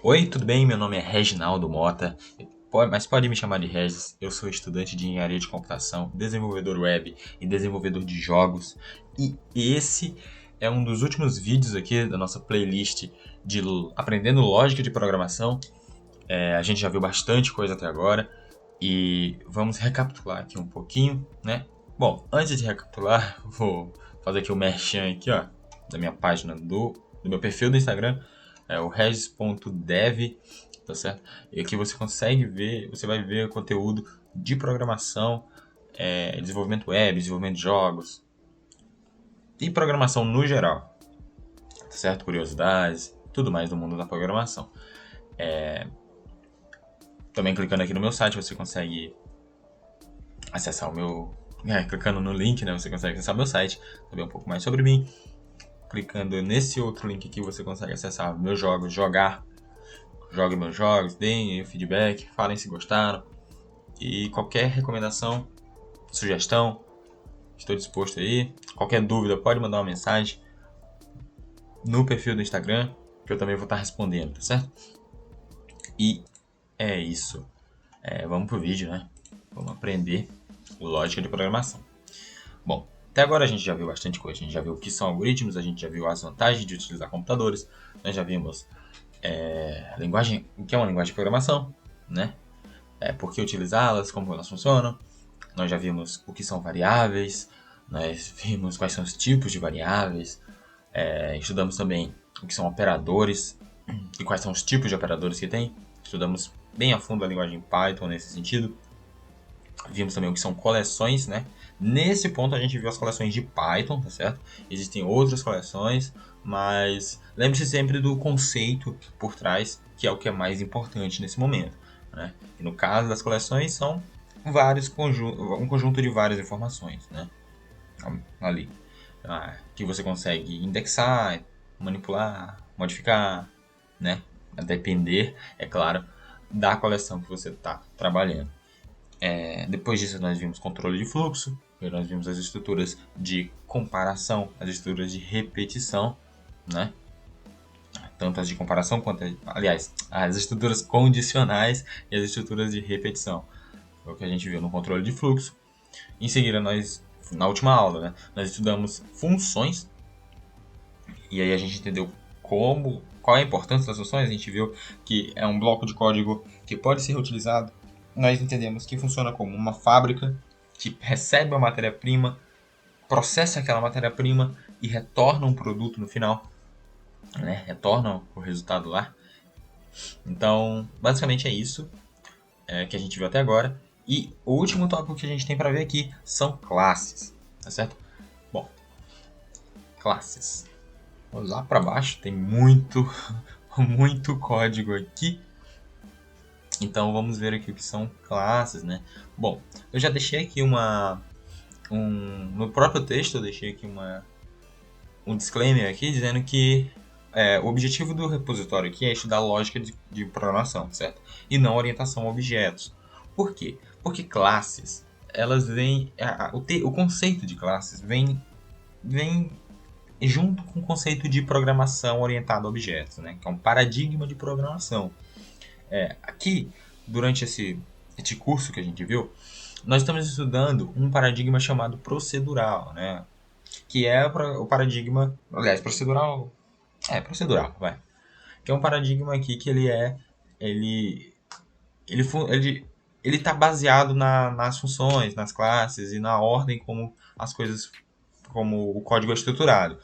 Oi, tudo bem? Meu nome é Reginaldo Mota, mas pode me chamar de Regis. Eu sou estudante de engenharia de computação, desenvolvedor web e desenvolvedor de jogos. E esse é um dos últimos vídeos aqui da nossa playlist de Aprendendo Lógica de Programação. A gente já viu bastante coisa até agora e vamos recapitular aqui um pouquinho, né? Bom, antes de recapitular, vou fazer aqui o merchan aqui, ó, da minha página do meu perfil do Instagram, é o regis.dev, tá certo? E aqui você consegue ver, você vai ver conteúdo de programação, desenvolvimento web, desenvolvimento de jogos e programação no geral, tá certo? Curiosidades, tudo mais do mundo da programação. Também clicando aqui no meu site você consegue acessar o meu... clicando no link, né, você consegue acessar o meu site, saber um pouco mais sobre mim. Clicando nesse outro link aqui você consegue acessar meus jogos, joguem meus jogos, deem o feedback, falem se gostaram. E qualquer recomendação, sugestão, estou disposto aí. Qualquer dúvida pode mandar uma mensagem no perfil do Instagram, que eu também vou estar respondendo, tá certo? E é isso. Vamos pro vídeo, né? Vamos aprender lógica de programação. Bom, até agora a gente já viu bastante coisa. A gente já viu o que são algoritmos, a gente já viu as vantagens de utilizar computadores, nós já vimos linguagem, o que é uma linguagem de programação, né? Por que utilizá-las, como elas funcionam. Nós já vimos o que são variáveis, nós vimos quais são os tipos de variáveis, estudamos também o que são operadores e quais são os tipos de operadores que tem. Estudamos bem a fundo a linguagem Python nesse sentido. Vimos também o que são coleções, né? Nesse ponto a gente viu as coleções de Python, tá certo? Existem outras coleções, mas lembre-se sempre do conceito por trás, que é o que é mais importante nesse momento, né? E no caso das coleções são um conjunto de várias informações, né? Ali, que você consegue indexar, manipular, modificar, né? A depender, é claro, da coleção que você está trabalhando. Depois disso nós vimos controle de fluxo, nós vimos as estruturas de comparação, as estruturas de repetição, né? Tanto as de comparação quanto, aliás, as estruturas condicionais e as estruturas de repetição. Foi o que a gente viu no controle de fluxo. Em seguida, na última aula, né, nós estudamos funções, e aí a gente entendeu qual é a importância das funções. A gente viu que é um bloco de código que pode ser reutilizado. Nós entendemos que funciona como uma fábrica que recebe a matéria-prima, processa aquela matéria-prima e retorna um produto no final, né? Retorna o resultado lá. Então, basicamente é isso que a gente viu até agora. E o último tópico que a gente tem para ver aqui são classes, tá certo? Bom, classes. Vamos lá para baixo, tem muito código aqui. Então vamos ver aqui o que são classes, né? Bom, eu já deixei aqui no próprio texto eu deixei aqui um disclaimer aqui dizendo que o objetivo do repositório aqui é estudar lógica de programação, certo? E não orientação a objetos. Por quê? Porque classes, elas vêm... o conceito de classes vem junto com o conceito de programação orientada a objetos, né? Que é um paradigma de programação. Aqui, durante esse curso que a gente viu, nós estamos estudando um paradigma chamado procedural, né? Que é o paradigma... Aliás, procedural... procedural, vai. Que é um paradigma aqui que ele está baseado nas funções, nas classes e na ordem como as coisas, como o código é estruturado.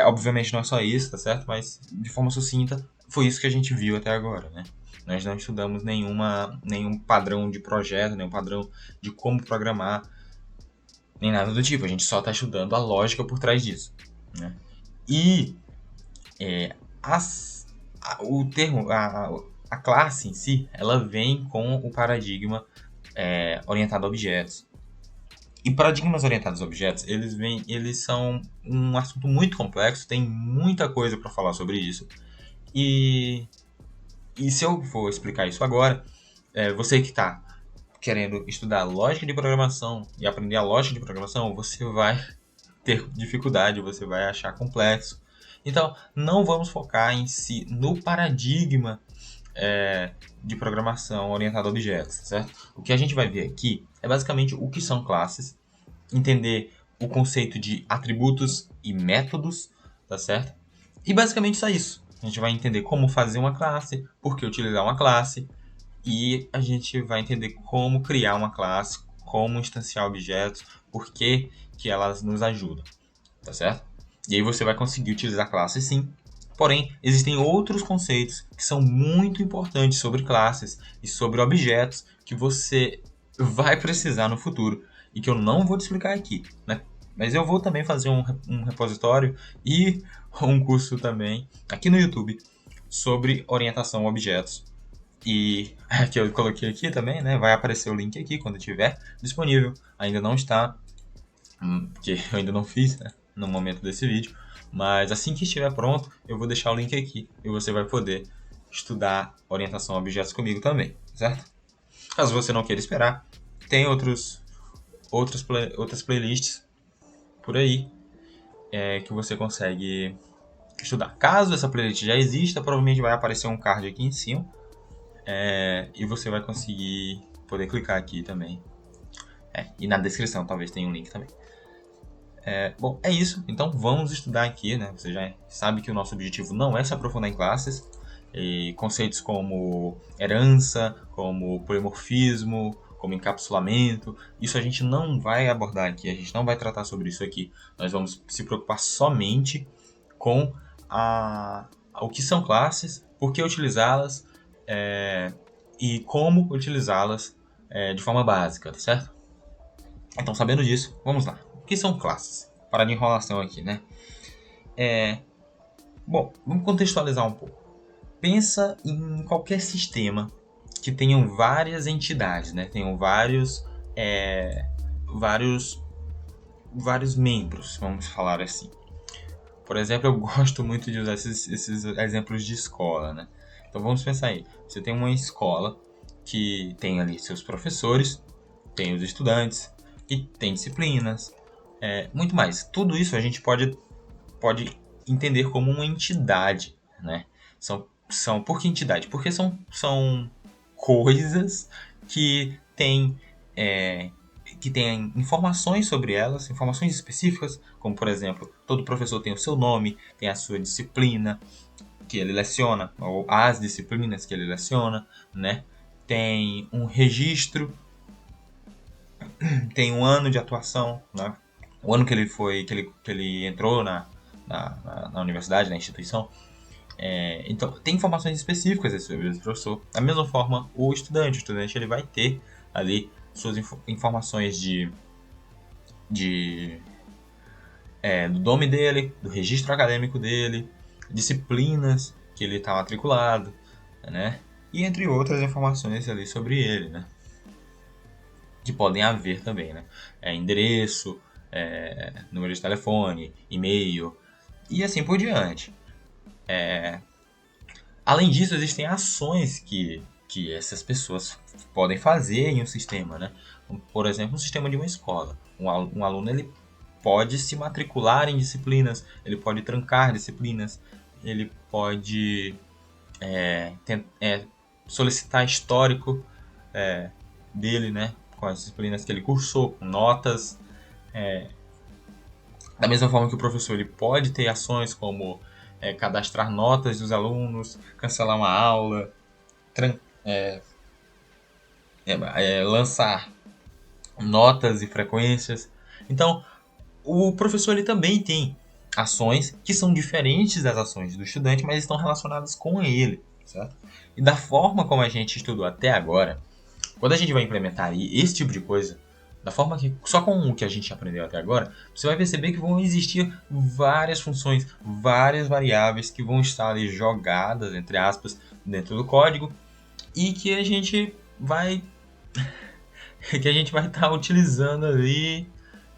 Obviamente não é só isso, tá certo? Mas de forma sucinta, foi isso que a gente viu até agora, né? Nós não estudamos nenhum padrão de projeto, nenhum padrão de como programar, nem nada do tipo. A gente só está estudando a lógica por trás disso, né? E a classe em si, ela vem com o paradigma orientado a objetos. E paradigmas orientados a objetos, eles são um assunto muito complexo, tem muita coisa para falar sobre isso. E se eu for explicar isso agora, você que está querendo estudar lógica de programação e aprender a lógica de programação, você vai ter dificuldade, você vai achar complexo. Então, não vamos focar em si no paradigma de programação orientada a objetos, certo? O que a gente vai ver aqui é basicamente o que são classes, entender o conceito de atributos e métodos, tá certo? E basicamente só isso. A gente vai entender como fazer uma classe, por que utilizar uma classe, e a gente vai entender como criar uma classe, como instanciar objetos, por que elas nos ajudam, tá certo? E aí você vai conseguir utilizar a classe sim. Porém, existem outros conceitos que são muito importantes sobre classes e sobre objetos que você vai precisar no futuro e que eu não vou te explicar aqui, né? Mas eu vou também fazer um repositório e um curso também aqui no YouTube sobre orientação a objetos. E que eu coloquei aqui também, né? Vai aparecer o link aqui quando estiver disponível. Ainda não está, porque eu ainda não fiz, né, no momento desse vídeo. Mas assim que estiver pronto, eu vou deixar o link aqui e você vai poder estudar orientação a objetos comigo também, certo? Caso você não queira esperar, tem outras playlists por aí que você consegue estudar. Caso essa playlist já exista, provavelmente vai aparecer um card aqui em cima e você vai conseguir poder clicar aqui também. E na descrição talvez tenha um link também. Bom, é isso. Então vamos estudar aqui, né? Você já sabe que o nosso objetivo não é se aprofundar em classes. E conceitos como herança, como polimorfismo, como encapsulamento, isso a gente não vai abordar aqui, a gente não vai tratar sobre isso aqui. Nós vamos se preocupar somente com o que são classes, por que utilizá-las e como utilizá-las de forma básica, tá certo? Então, sabendo disso, vamos lá. O que são classes? Para de enrolação aqui, né? Bom, vamos contextualizar um pouco. Pensa em qualquer sistema que tenham várias entidades, né? Tenham vários membros, vamos falar assim. Por exemplo, eu gosto muito de usar esses exemplos de escola, né? Então vamos pensar aí. Você tem uma escola que tem ali seus professores, tem os estudantes e tem disciplinas, muito mais. Tudo isso a gente pode entender como uma entidade, né? Por que entidade? Porque são coisas que têm informações sobre elas, informações específicas, como por exemplo, todo professor tem o seu nome, tem a sua disciplina que ele leciona, ou as disciplinas que ele leciona, né? Tem um registro, tem um ano de atuação, né? O ano que ele entrou na universidade, na instituição. Então, tem informações específicas sobre esse professor. Da mesma forma, o estudante ele vai ter ali suas informações do nome dele, do registro acadêmico dele, disciplinas que ele está matriculado, né? E entre outras informações ali sobre ele, né? Que podem haver também, né? Endereço, número de telefone, e-mail e assim por diante. Além disso, existem ações que essas pessoas podem fazer em um sistema, né? Por exemplo, um sistema de uma escola. Um aluno ele pode se matricular em disciplinas, ele pode trancar disciplinas, ele pode solicitar histórico dele, né? Com as disciplinas que ele cursou, com notas. Da mesma forma que o professor ele pode ter ações como cadastrar notas dos alunos, cancelar uma aula, lançar notas e frequências. Então, o professor ele também tem ações que são diferentes das ações do estudante, mas estão relacionadas com ele, certo? E da forma como a gente estudou até agora, quando a gente vai implementar esse tipo de coisa, da forma que só com o que a gente aprendeu até agora, você vai perceber que vão existir várias funções, várias variáveis que vão estar ali jogadas, entre aspas, dentro do código e que a gente vai estar utilizando ali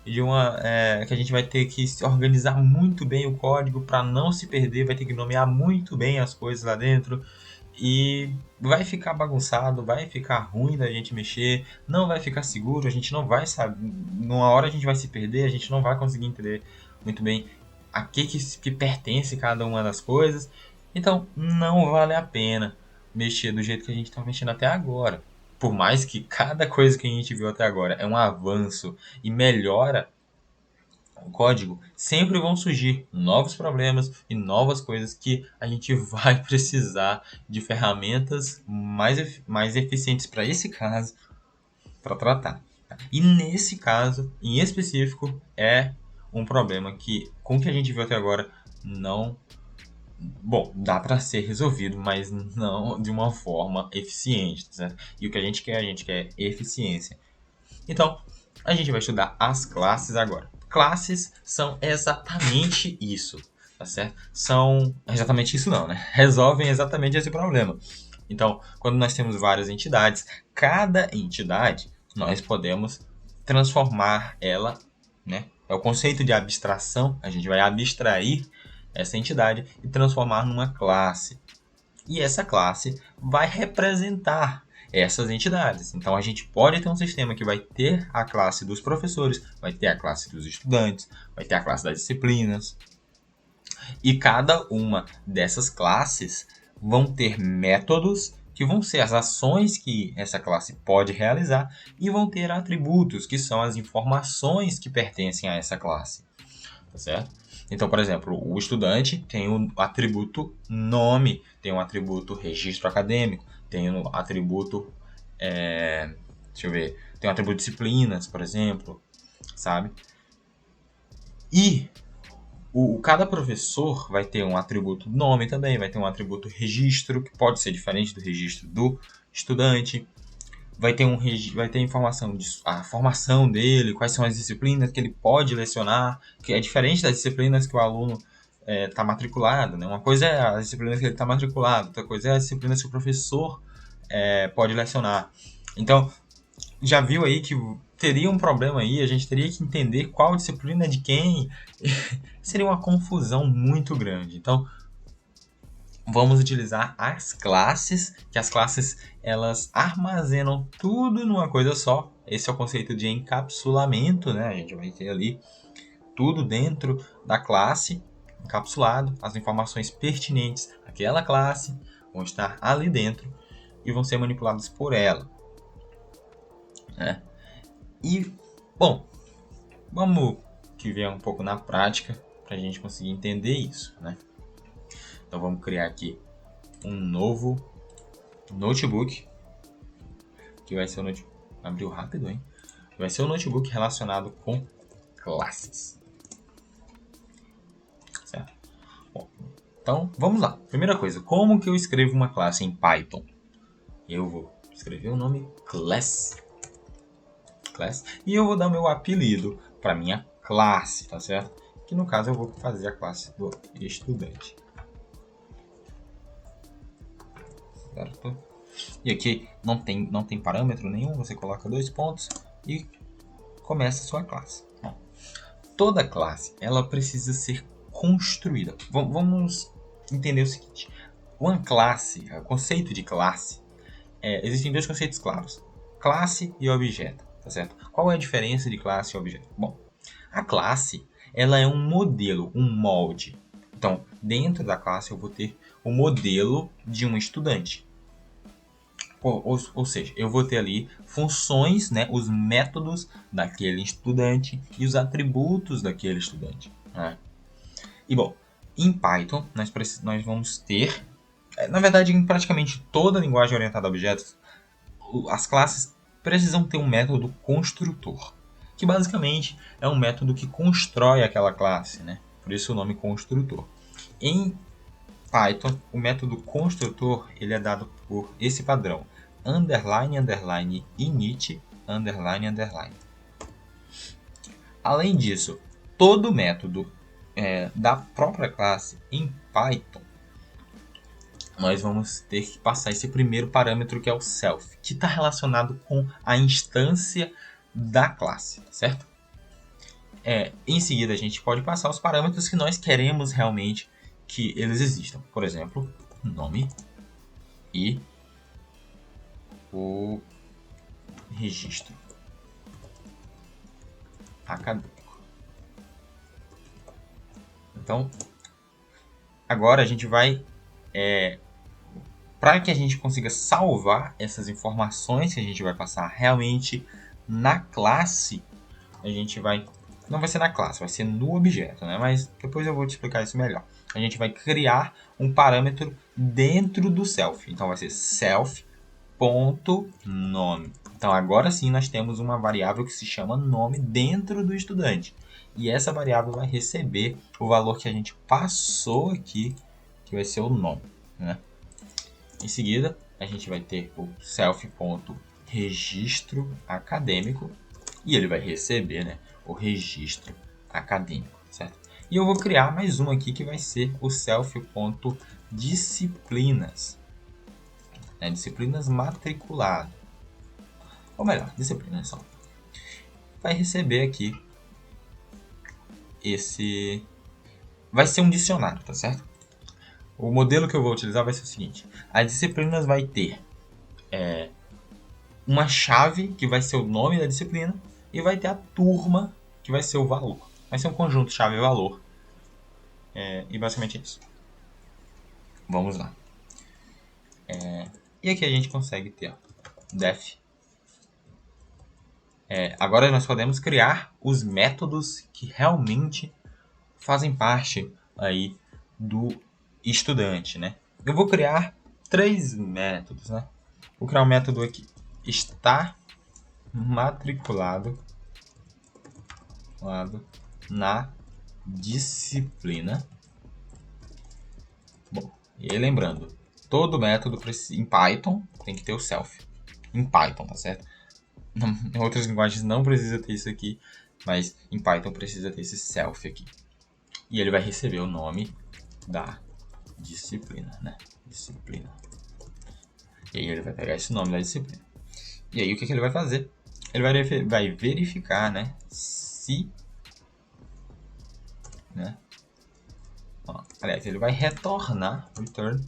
que a gente vai ter que organizar muito bem o código para não se perder, vai ter que nomear muito bem as coisas lá dentro e vai ficar bagunçado, vai ficar ruim da gente mexer, não vai ficar seguro, a gente não vai saber, numa hora a gente vai se perder, a gente não vai conseguir entender muito bem a que pertence cada uma das coisas. Então, não vale a pena mexer do jeito que a gente está mexendo até agora. Por mais que cada coisa que a gente viu até agora é um avanço e melhora o código, sempre vão surgir novos problemas e novas coisas que a gente vai precisar de ferramentas mais eficientes para esse caso, para tratar. E nesse caso, em específico, é um problema que, com o que a gente viu até agora, não. Bom, dá para ser resolvido, mas não de uma forma eficiente, tá certo? E o que a gente quer eficiência. Então, a gente vai estudar as classes agora. Classes são exatamente isso, tá certo? São exatamente isso não, né? Resolvem exatamente esse problema. Então, quando nós temos várias entidades, cada entidade nós podemos transformar ela, né? É o conceito de abstração, a gente vai abstrair essa entidade e transformar numa classe. E essa classe vai representar essas entidades. Então a gente pode ter um sistema que vai ter a classe dos professores, vai ter a classe dos estudantes, vai ter a classe das disciplinas. E cada uma dessas classes vão ter métodos que vão ser as ações que essa classe pode realizar e vão ter atributos, que são as informações que pertencem a essa classe. Tá certo? Então, por exemplo, o estudante tem o atributo nome, tem o atributo registro acadêmico, tem o atributo, deixa eu ver, tem o atributo disciplinas, por exemplo, sabe? E cada professor vai ter um atributo nome também, vai ter um atributo registro, que pode ser diferente do registro do estudante. Vai ter informação de a formação dele, quais são as disciplinas que ele pode lecionar, que é diferente das disciplinas que o aluno está matriculado. Né? Uma coisa é as disciplinas que ele está matriculado, outra coisa é as disciplinas que o professor pode lecionar. Então, já viu aí que teria um problema aí, a gente teria que entender qual disciplina é de quem. Seria uma confusão muito grande. Então, vamos utilizar as classes, que as classes elas armazenam tudo numa coisa só. Esse é o conceito de encapsulamento, né? A gente vai ter ali tudo dentro da classe, encapsulado, as informações pertinentes àquela classe vão estar ali dentro e vão ser manipuladas por ela. Né? E, bom, vamos que ver um pouco na prática para a gente conseguir entender isso, né? Então vamos criar aqui um novo notebook, que vai ser o notebook. Abriu rápido, hein? Vai ser o notebook relacionado com classes. Certo? Bom, então vamos lá. Primeira coisa, como que eu escrevo uma classe em Python? Eu vou escrever o nome class e eu vou dar meu apelido para minha classe, tá certo? Que no caso eu vou fazer a classe do estudante. Certo? E aqui não tem parâmetro nenhum, você coloca 2 pontos e começa a sua classe. Bom, toda classe ela precisa ser construída. Vamos entender o seguinte: uma classe, o conceito de classe, existem dois conceitos claros: classe e objeto. Tá certo? Qual é a diferença de classe e objeto? Bom, a classe ela é um modelo, um molde. Então, dentro da classe eu vou ter o modelo de um estudante. Ou seja, eu vou ter ali funções, né, os métodos daquele estudante e os atributos daquele estudante. Né? E bom, em Python nós vamos ter, na verdade em praticamente toda linguagem orientada a objetos, as classes precisam ter um método construtor, que basicamente é um método que constrói aquela classe, né? Por isso o nome construtor. Em Python, o método construtor ele é dado por esse padrão: underline, underline, init, underline, underline. Além disso, todo método da própria classe em Python, nós vamos ter que passar esse primeiro parâmetro que é o self, que está relacionado com a instância da classe, certo? Em seguida, a gente pode passar os parâmetros que nós queremos realmente que eles existam. Por exemplo, nome e o registro acadêmico. Então, agora a gente vai... para que a gente consiga salvar essas informações que a gente vai passar realmente na classe, a gente vai... Não vai ser na classe, vai ser no objeto, né? Mas depois eu vou te explicar isso melhor. A gente vai criar um parâmetro dentro do self. Então vai ser self.nome. Então agora sim nós temos uma variável que se chama nome dentro do estudante. E essa variável vai receber o valor que a gente passou aqui, que vai ser o nome, né? Em seguida, a gente vai ter o self.registro acadêmico e ele vai receber, né, o registro acadêmico, certo? E eu vou criar mais um aqui que vai ser o self.disciplinas, né, disciplinas matriculado. Ou melhor, disciplinas só. Vai receber aqui esse... Vai ser um dicionário, tá certo? O modelo que eu vou utilizar vai ser o seguinte. As disciplinas vai ter uma chave, que vai ser o nome da disciplina, e vai ter a turma, que vai ser o valor. Vai ser um conjunto chave e valor. E basicamente é isso. Vamos lá. E aqui a gente consegue ter def. Agora nós podemos criar os métodos que realmente fazem parte aí do estudante, né? Eu vou criar 3 métodos, né? Vou criar um método aqui. Está matriculado na disciplina. Bom, e lembrando, todo método em Python tem que ter o self. Em Python, tá certo? Em outras linguagens não precisa ter isso aqui, mas em Python precisa ter esse self aqui. E ele vai receber o nome da disciplina, né? Disciplina. E aí ele vai pegar esse nome da disciplina. E aí o que ele vai fazer? Ele vai verificar, né? Se... né? Aliás, ele vai retornar, return,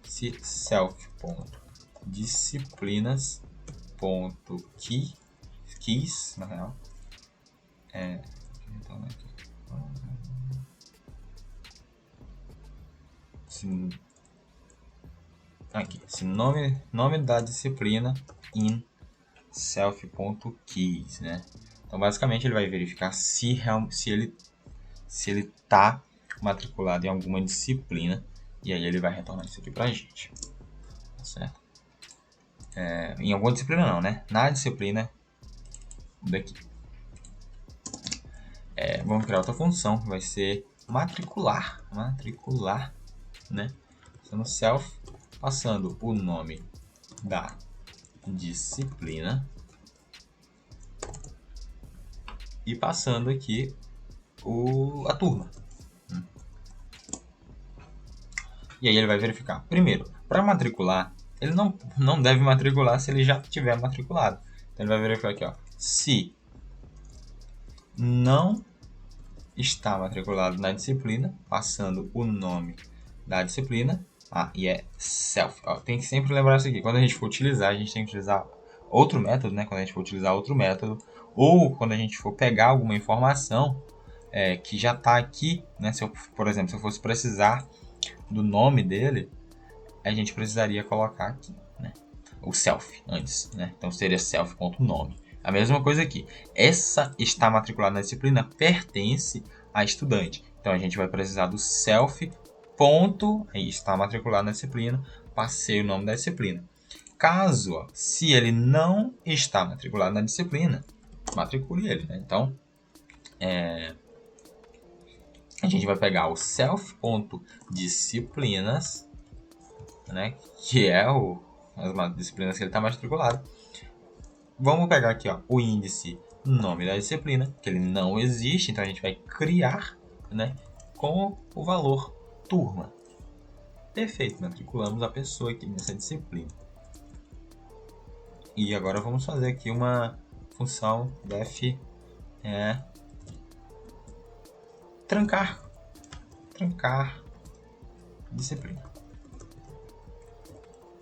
se self.disciplinas.keys, na real, se nome da disciplina in self.keys, né? Então basicamente ele vai verificar se ele está matriculado em alguma disciplina, e aí ele vai retornar isso aqui pra gente, tá certo? Em alguma disciplina não, né? Na disciplina daqui. Vamos criar outra função que vai ser matricular, né? No self, passando o nome da disciplina e passando aqui a turma. E aí ele vai verificar. Primeiro, para matricular, ele não deve matricular se ele já tiver matriculado. Então ele vai verificar aqui, ó, se não está matriculado na disciplina, passando o nome da disciplina. E é self. Tem que sempre lembrar isso aqui. Quando a gente for utilizar, a gente tem que utilizar outro método, né? Quando a gente for utilizar outro método, ou quando a gente for pegar alguma informação que já está aqui, né? Por exemplo, se eu fosse precisar do nome dele, a gente precisaria colocar aqui, né? O self antes, né? Então seria self.nome. A mesma coisa aqui. Essa está matriculada na disciplina pertence a estudante. Então a gente vai precisar do self. Aí está matriculado na disciplina, passei o nome da disciplina. Caso, se ele não está matriculado na disciplina, matricule ele, né? Então, a gente vai pegar o self.disciplinas, né? Que é as disciplinas que ele está matriculado. Vamos pegar aqui, ó, o índice nome da disciplina, que ele não existe, então a gente vai criar, né, com o valor turma. Perfeito, matriculamos a pessoa aqui nessa disciplina. E agora vamos fazer aqui uma função def trancar disciplina.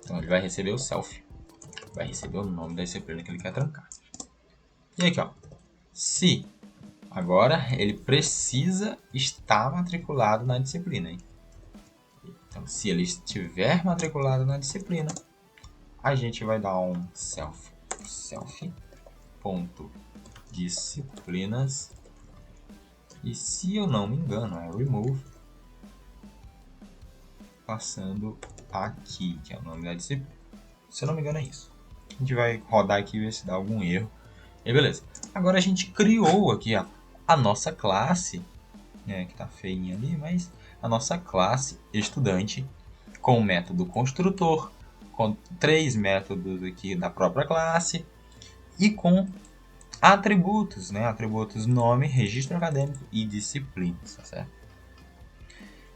Então ele vai receber o self, vai receber o nome da disciplina que ele quer trancar. E aqui, ó, se Agora ele precisa estar matriculado na disciplina, hein? Então, se ele estiver matriculado na disciplina, a gente vai dar um self.disciplinas e, se eu não me engano, é remove, passando aqui, que é o nome da disciplina. Se eu não me engano é isso. A gente vai rodar aqui e ver se dá algum erro. E beleza. Agora a gente criou aqui a nossa classe, né, que tá feinha ali, mas a nossa classe estudante com o método construtor, com 3 métodos aqui da própria classe e com atributos, né? Atributos nome, registro acadêmico e disciplinas, tá certo?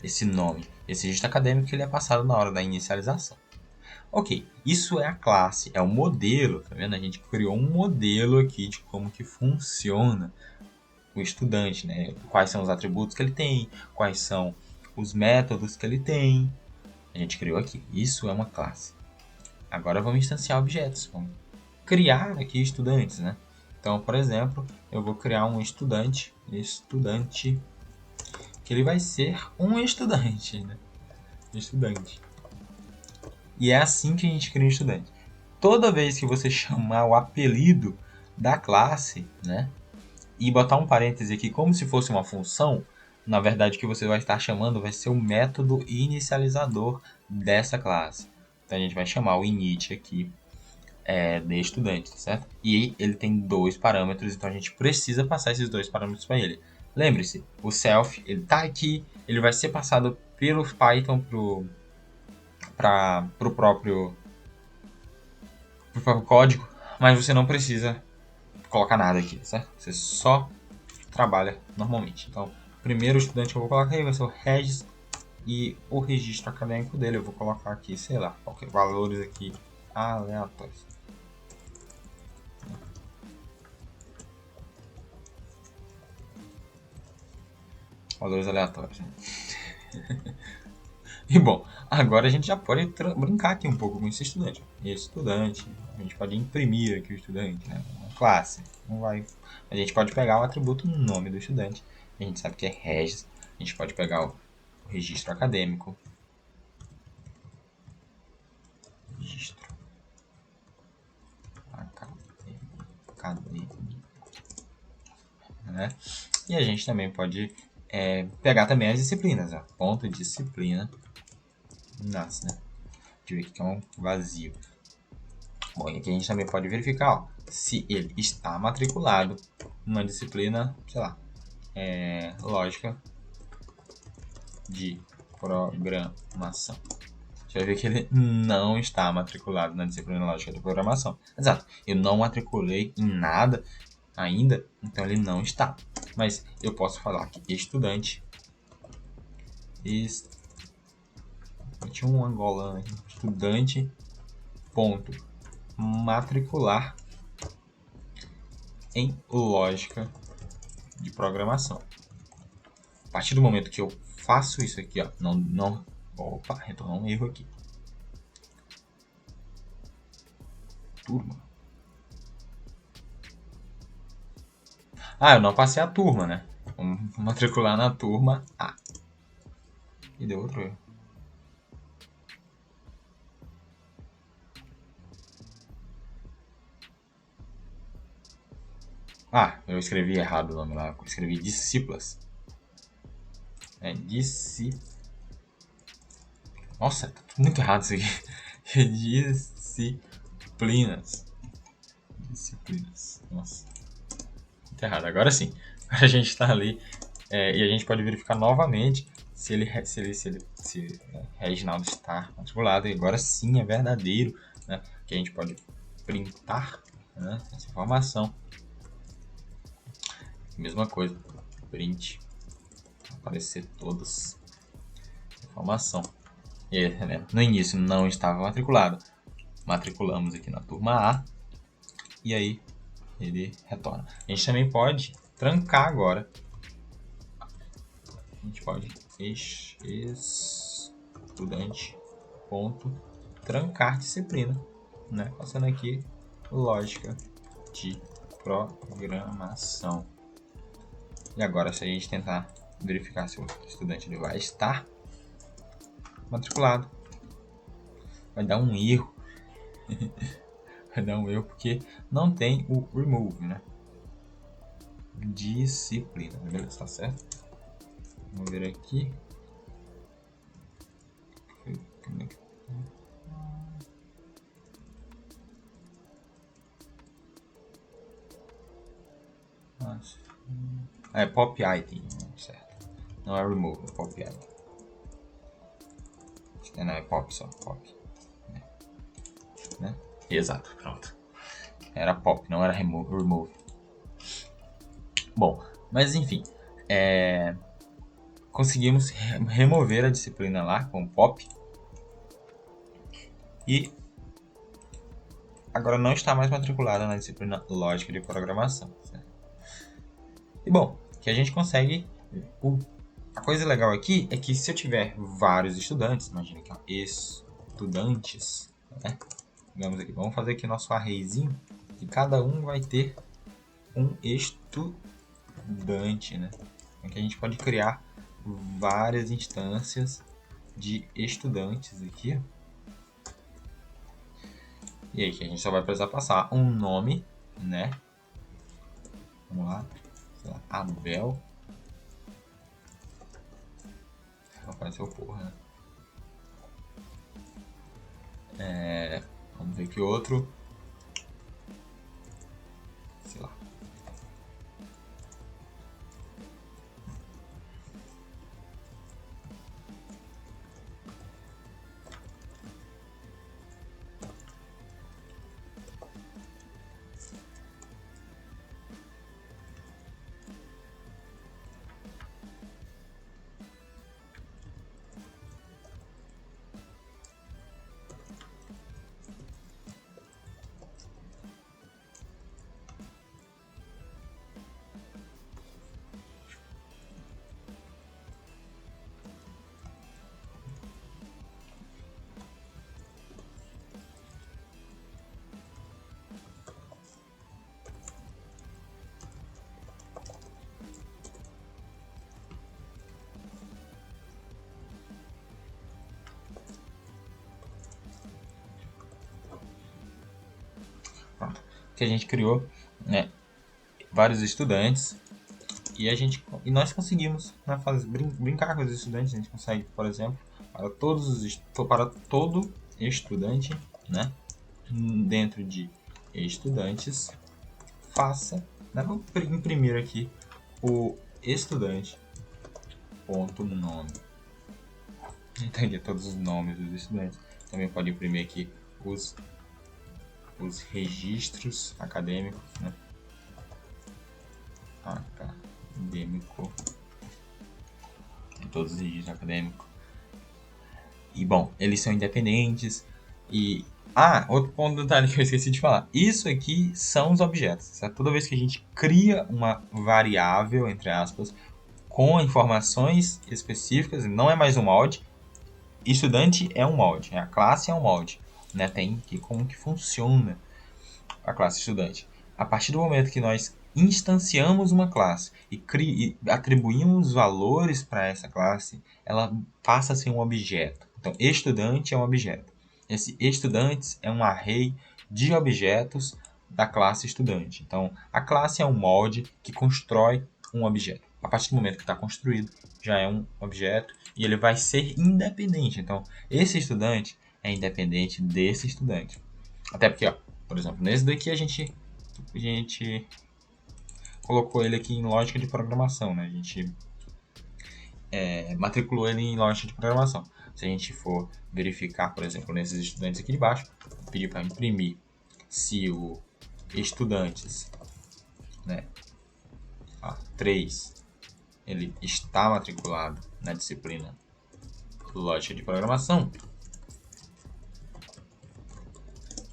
Esse nome, esse registro acadêmico, ele é passado na hora da inicialização. Ok, isso é a classe, é o modelo, tá vendo? A gente criou um modelo aqui de como que funciona o estudante, né? Quais são os atributos que ele tem, quais são os métodos que ele tem. A gente criou aqui, isso é uma classe. Agora vamos instanciar objetos, vamos criar aqui estudantes, né? Então, por exemplo, eu vou criar um estudante, que ele vai ser um estudante, né? Estudante. E é assim que a gente cria um estudante. Toda vez que você chamar o apelido da classe, né? E botar um parêntese aqui como se fosse uma função, na verdade o que você vai estar chamando vai ser o método inicializador dessa classe. Então a gente vai chamar o init aqui de estudante, certo? E ele tem 2 parâmetros, então a gente precisa passar esses 2 parâmetros para ele. Lembre-se, o self, ele está aqui, ele vai ser passado pelo Python para o próprio código, mas você não precisa colocar nada aqui, certo? Você só trabalha normalmente. Então, o primeiro estudante que eu vou colocar aí vai ser o Regis e o registro acadêmico dele eu vou colocar aqui, sei lá, qualquer valores aqui aleatórios. Valores aleatórios. Né? E bom, agora a gente já pode brincar aqui um pouco com esse estudante. Esse estudante, a gente pode imprimir aqui o estudante, né? Uma classe. Não vai. A gente pode pegar o atributo nome do estudante. A gente sabe que é Regis. A gente pode pegar o registro acadêmico. Registro acadêmico. Né? E a gente também pode pegar também as disciplinas. Ó. Ponto disciplina. Nossa, né? Deixa eu ver aqui que é um vazio. Bom, e aqui a gente também pode verificar ó, se ele está matriculado numa disciplina, sei lá, lógica de programação. Você vai ver que ele não está matriculado na disciplina lógica de programação. Exato, eu não matriculei em nada ainda, então ele não está. Mas eu posso falar que estudante tinha um angolano aqui, estudante ponto matricular em lógica de programação. A partir do momento que eu faço isso aqui, ó, opa, retornou um erro aqui. Turma. Ah, eu não passei a turma, né? Vamos matricular na turma A. E deu outro erro. Ah, eu escrevi errado o nome lá. Eu escrevi discípulas. Nossa, tá tudo muito errado isso aqui. Disciplinas. Nossa. Muito errado. Agora sim. Agora a gente tá ali. E a gente pode verificar novamente se Reginaldo está matriculado. E agora sim é verdadeiro. Né? Que a gente pode printar, né, essa informação. Mesma coisa. Print. Aparecer todas. Informação. E, né, no início não estava matriculado. Matriculamos aqui na turma A. E aí ele retorna. A gente também pode trancar agora. A gente pode estudante ponto trancar disciplina, né? Passando aqui lógica de programação. E agora, se a gente tentar verificar se o estudante ele vai estar matriculado, vai dar um erro. Vai dar um erro porque não tem o remove, né? Disciplina, beleza, tá certo? Vamos ver aqui. É pop item, certo? Não é remove, é pop item. Não, é pop só, pop. Né? Exato, pronto. Era pop, não era remove. Bom, mas enfim, conseguimos remover a disciplina lá com pop. E agora não está mais matriculada na disciplina lógica de programação. Certo? E bom, que a gente consegue... A coisa legal aqui é que se eu tiver vários estudantes, imagina que estudantes, né? Digamos aqui, vamos fazer aqui nosso arrayzinho, e cada um vai ter um estudante, né? Então que a gente pode criar várias instâncias de estudantes aqui. E aí que a gente só vai precisar passar um nome, né? Vamos lá, sei lá, Abel. Apareceu porra, né? Vamos ver que outro. Sei lá. Pronto. Que a gente criou, né, vários estudantes e nós conseguimos, né, brincar com os estudantes. A gente consegue, por exemplo, para todo estudante, né, dentro de estudantes, faça, né, vou imprimir aqui o estudante ponto nome. Então aqui todos os nomes dos estudantes. Também pode imprimir aqui os registros acadêmicos, né? Acadêmico, todos os registros acadêmicos. E bom, eles são independentes. E outro ponto do detalhe que eu esqueci de falar. Isso aqui são os objetos, certo? Toda vez que a gente cria uma variável, entre aspas, com informações específicas, não é mais um molde. Estudante é um molde, a classe é um molde, né? Tem que como que funciona a classe estudante. A partir do momento que nós instanciamos uma classe e atribuímos valores para essa classe, ela passa a ser um objeto. Então, estudante é um objeto. Esse estudantes é um array de objetos da classe estudante. Então, a classe é um molde que constrói um objeto. A partir do momento que está construído, já é um objeto e ele vai ser independente. Então, esse estudante é independente desse estudante. Até porque, por exemplo, nesse daqui a gente colocou ele aqui em lógica de programação, né? A gente matriculou ele em lógica de programação. Se a gente for verificar, por exemplo, nesses estudantes aqui de baixo, pedir para imprimir se o estudantes, né, 3, ele está matriculado na disciplina lógica de programação,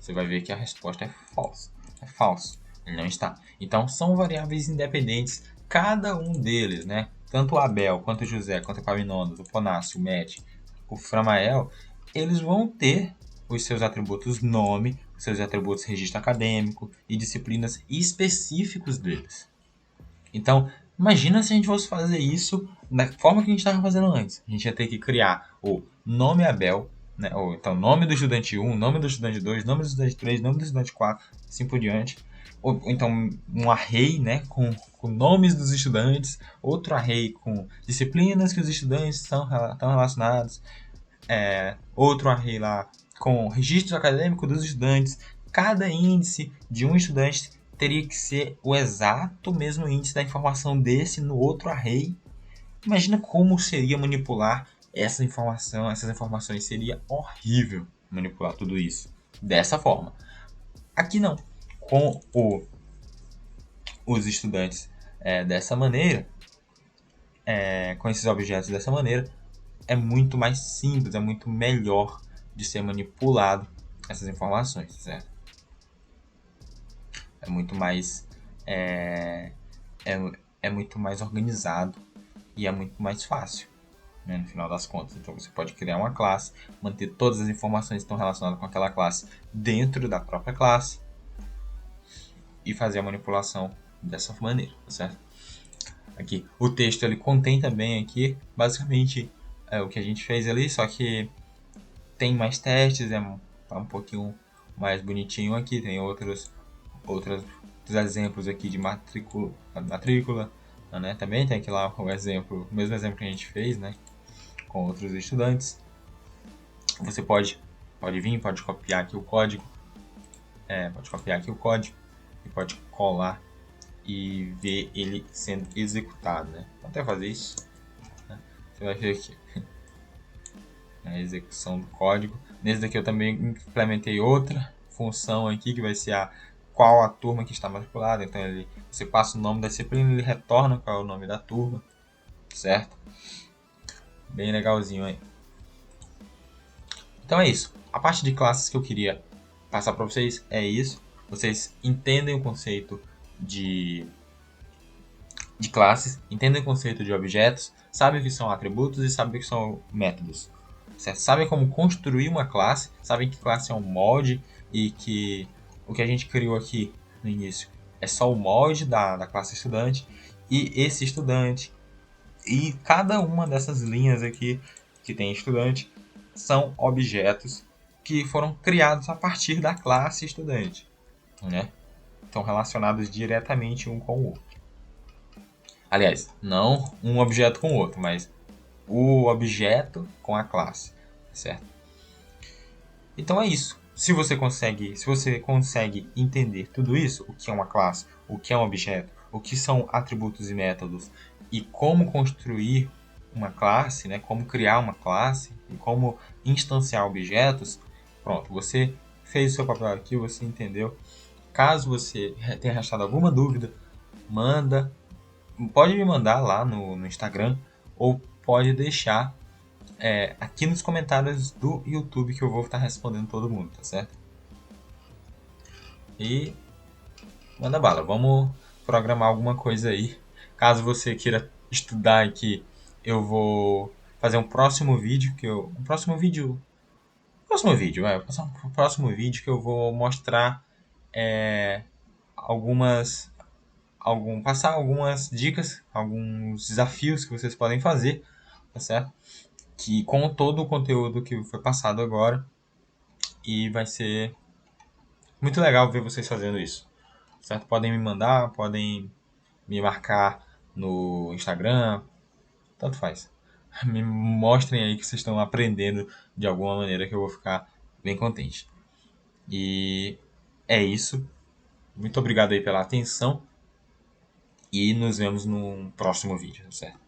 você vai ver que a resposta é falsa. É falso. Ele não está. Então, são variáveis independentes, cada um deles, né? Tanto o Abel, quanto o José, quanto o Epaminondas, o Ponácio, o Met, o Framael, eles vão ter os seus atributos nome, os seus atributos registro acadêmico e disciplinas específicos deles. Então, Imagina se a gente fosse fazer isso da forma que a gente estava fazendo antes. A gente ia ter que criar o nome Abel, né? Ou então nome do estudante 1, nome do estudante 2, nome do estudante 3, nome do estudante 4, assim por diante. Ou então um array, né, com nomes dos estudantes, outro array com disciplinas que os estudantes estão relacionados, outro array lá com registro acadêmico dos estudantes. Cada índice de um estudante teria que ser o exato mesmo índice da informação desse no outro array. Imagina como seria manipular essa informação, essas informações. Seria horrível manipular tudo isso dessa forma. Aqui não. Com os estudantes dessa maneira, com esses objetos dessa maneira, é muito mais simples, é muito melhor de ser manipulado essas informações, certo? É muito mais é muito mais organizado e é muito mais fácil, né, no final das contas. Então você pode criar uma classe, manter todas as informações que estão relacionadas com aquela classe dentro da própria classe e fazer a manipulação dessa maneira, tá certo? Aqui, o texto ele contém também aqui, basicamente, o que a gente fez ali, só que tem mais testes, tá um pouquinho mais bonitinho aqui, tem outros exemplos aqui de matrícula, né? Também tem aqui lá o mesmo exemplo que a gente fez, né, com outros estudantes. Você pode vir, pode copiar aqui o código, e pode colar e ver ele sendo executado, né? Vou até fazer isso, né? Você vai ver aqui a execução do código. Nesse daqui eu também implementei outra função aqui que vai ser qual a turma que está matriculada. Então você passa o nome da disciplina e ele retorna qual é o nome da turma, certo? Bem legalzinho aí. Então é isso. A parte de classes que eu queria passar para vocês é isso. Vocês entendem o conceito de classes, entendem o conceito de objetos, sabem o que são atributos e sabem o que são métodos. Certo? Sabem como construir uma classe, sabem que classe é um molde e que o que a gente criou aqui no início é só o molde da classe estudante, e esse estudante e cada uma dessas linhas aqui que tem estudante são objetos que foram criados a partir da classe estudante, né? Estão relacionados diretamente um com o outro. Aliás, não um objeto com o outro, mas o objeto com a classe, certo? Então é isso. Se você consegue entender tudo isso, o que é uma classe, o que é um objeto, o que são atributos e métodos e como construir uma classe, né, como criar uma classe e como instanciar objetos, pronto, você fez o seu papel aqui, você entendeu. Caso você tenha restado alguma dúvida, pode me mandar lá no Instagram ou pode deixar aqui nos comentários do YouTube que eu vou estar respondendo todo mundo, tá certo? E manda bala, vamos programar alguma coisa aí. Caso você queira estudar aqui, eu vou fazer um próximo vídeo vai, um próximo vídeo que eu vou mostrar passar algumas dicas, alguns desafios que vocês podem fazer, tá certo? Que com todo o conteúdo que foi passado agora, e vai ser muito legal ver vocês fazendo isso, certo? Podem me mandar, podem me marcar no Instagram, tanto faz. Me mostrem aí que vocês estão aprendendo de alguma maneira que eu vou ficar bem contente. E é isso. Muito obrigado aí pela atenção e nos vemos no próximo vídeo, certo?